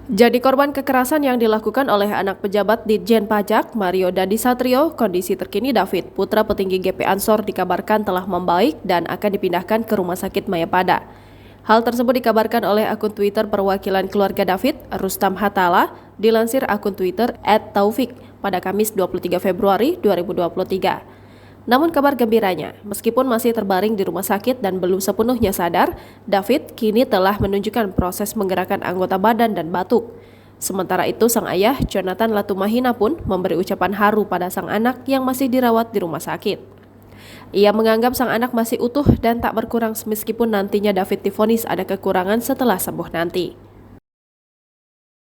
Jadi korban kekerasan yang dilakukan oleh anak pejabat Ditjen Pajak, Mario Dandi Satrio, kondisi terkini David, putra petinggi GP Ansor dikabarkan telah membaik dan akan dipindahkan ke Rumah Sakit Mayapada. Hal tersebut dikabarkan oleh akun Twitter perwakilan keluarga David, Rustam Hatala, dilansir akun Twitter @taufik pada Kamis 23 Februari 2023. Namun kabar gembiranya, meskipun masih terbaring di rumah sakit dan belum sepenuhnya sadar, David kini telah menunjukkan proses menggerakkan anggota badan dan batuk. Sementara itu, sang ayah, Jonathan Latumahina pun memberi ucapan haru pada sang anak yang masih dirawat di rumah sakit. Ia menganggap sang anak masih utuh dan tak berkurang meskipun nantinya David divonis ada kekurangan setelah sembuh nanti.